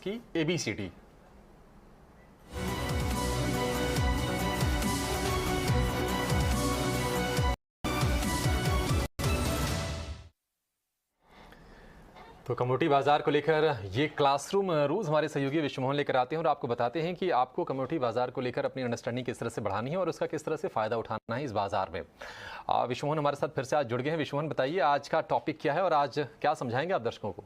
की ABCD। तो कमोडिटी बाजार को लेकर ये क्लासरूम रोज हमारे सहयोगी विश्वमोहन लेकर आते हैं और आपको बताते हैं कि आपको कमोडिटी बाजार को लेकर अपनी अंडरस्टैंडिंग किस तरह से बढ़ानी है और उसका किस तरह से फायदा उठाना है इस बाजार में। विश्वमोहन हमारे साथ फिर से आज जुड़ गए हैं। विश्वमोहन, बताइए आज का टॉपिक क्या है और आज क्या समझाएंगे आप दर्शकों को?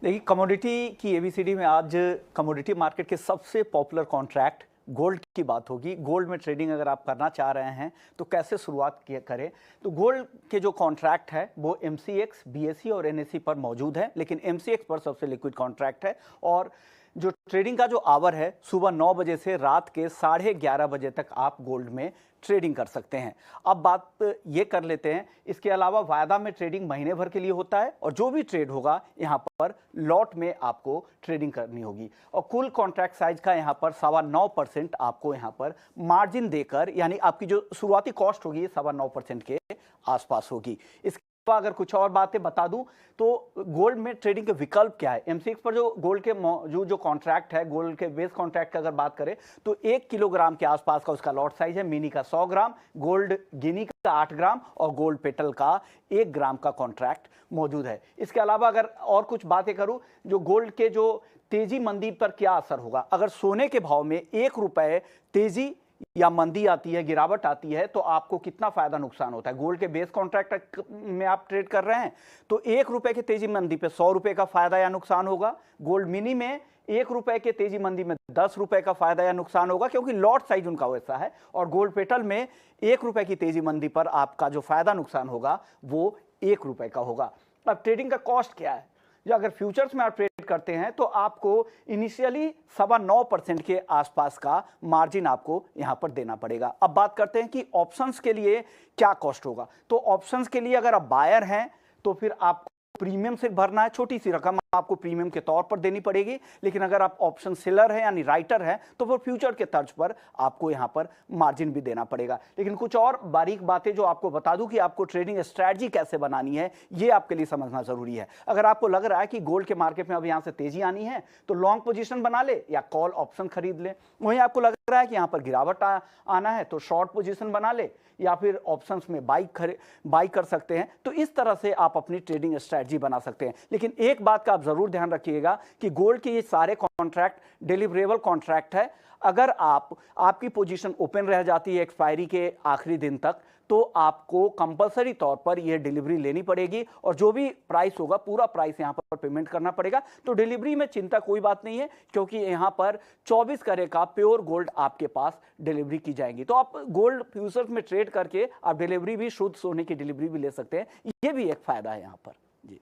देखिए, कमोडिटी की ABCD में आज कमोडिटी मार्केट के सबसे पॉपुलर कॉन्ट्रैक्ट गोल्ड की बात होगी। गोल्ड में ट्रेडिंग अगर आप करना चाह रहे हैं तो कैसे शुरुआत करें। तो गोल्ड के जो कॉन्ट्रैक्ट है वो MCX, BSE और NSE पर मौजूद है, लेकिन MCX पर सबसे लिक्विड कॉन्ट्रैक्ट है। और जो ट्रेडिंग का जो आवर है सुबह 9 बजे से रात के 11:30 बजे तक आप गोल्ड में ट्रेडिंग कर सकते हैं। अब बात ये कर लेते हैं, इसके अलावा वायदा में ट्रेडिंग महीने भर के लिए होता है और जो भी ट्रेड होगा यहाँ पर लॉट में आपको ट्रेडिंग करनी होगी। और कुल कॉन्ट्रैक्ट साइज का यहाँ पर 9.25% आपको यहाँ पर मार्जिन देकर, यानी आपकी जो शुरुआती कॉस्ट होगी 9.25% के आसपास होगी। इसके अगर कुछ और बातें बता दूं तो गोल्ड में ट्रेडिंग के विकल्प क्या है। MCX पर जो गोल्ड के मौजूद जो कॉन्ट्रैक्ट है, गोल्ड के बेस कॉन्ट्रैक्ट का अगर बात करें तो 1 किलोग्राम के आसपास का उसका लॉट साइज है। मिनी का 100 ग्राम, गोल्ड गिनी का 8 ग्राम और गोल्ड पेटल का 1 ग्राम का कॉन्ट्रैक्ट मौजूद है। इसके अलावा अगर और कुछ बातें करूं, जो गोल्ड के जो तेजी मंदी पर क्या असर होगा, अगर सोने के भाव में 1 रुपए तेजी या मंदी आती है, गिरावट आती है, तो आपको कितना फायदा नुकसान होता है। गोल्ड के बेस कॉन्ट्रैक्ट में आप ट्रेड कर रहे हैं तो 1 रुपए की तेजी मंदी पे 100 रुपए का फायदा या नुकसान होगा। गोल्ड मिनी में 1 रुपए के तेजी मंदी में 10 रुपए का फायदा या नुकसान होगा, क्योंकि लॉट साइज उनका वैसा है। और गोल्ड पेटल में 1 रुपए की तेजी मंदी पर आपका जो फायदा नुकसान होगा वो 1 रुपए का होगा। अब ट्रेडिंग का कॉस्ट क्या है? जो अगर फ्यूचर्स में आप ट्रेड करते हैं तो आपको इनिशियली 9.25% के आसपास का मार्जिन आपको यहां पर देना पड़ेगा। अब बात करते हैं कि ऑप्शंस के लिए क्या कॉस्ट होगा। तो ऑप्शंस के लिए अगर आप बायर हैं तो फिर आपको प्रीमियम से भरना है, छोटी सी रकम आपको प्रीमियम के तौर पर देनी पड़ेगी। लेकिन अगर आप ऑप्शन सेलर है यानी राइटर है तो फिर फ्यूचर के तर्ज पर आपको यहां पर मार्जिन भी देना पड़ेगा। लेकिन कुछ और बारीक बातें जो आपको बता दूं कि आपको ट्रेडिंग स्ट्रैटेजी कैसे बनानी है, ये आपके लिए समझना जरूरी है। अगर आपको लग रहा है कि गोल्ड के मार्केट में अब यहां से तेजी आनी है तो लॉन्ग पोजीशन बना ले या कॉल ऑप्शन खरीद ले। वहीं आपको लग रहा है कि यहां पर गिरावट आना है तो शॉर्ट पोजीशन बना ले या फिर ऑप्शंस में बाई कर सकते हैं। तो इस तरह से आप अपनी ट्रेडिंग स्ट्रैटेजी बना सकते हैं। लेकिन एक बात का आप जरूर ध्यान रखिएगा कि गोल्ड के ये सारे कॉन्ट्रैक्ट डिलीवरेबल कॉन्ट्रैक्ट है। अगर आपकी पोजीशन ओपन रह जाती है एक्सपायरी के आखिरी दिन तक तो आपको कंपलसरी तौर पर यह डिलीवरी लेनी पड़ेगी और जो भी प्राइस होगा पूरा प्राइस यहां पर पेमेंट करना पड़ेगा। तो डिलीवरी में चिंता कोई बात नहीं है, क्योंकि यहां पर 24 कैरेट का प्योर गोल्ड आपके पास डिलीवरी की जाएगी। तो आप गोल्ड फ्यूचर्स में ट्रेड करके आप डिलीवरी भी, शुद्ध सोने की डिलीवरी भी ले सकते हैं। ये भी एक फायदा है यहां पर जी।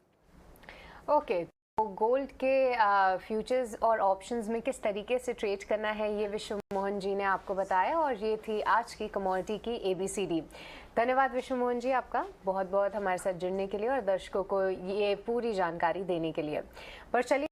ओके, तो गोल्ड के फ्यूचर्स और ऑप्शंस में किस तरीके से ट्रेड करना है ये विश्वमोहन जी ने आपको बताया और ये थी आज की कमोडिटी की ABCD। धन्यवाद विश्वमोहन जी आपका बहुत बहुत हमारे साथ जुड़ने के लिए और दर्शकों को ये पूरी जानकारी देने के लिए। पर चलिए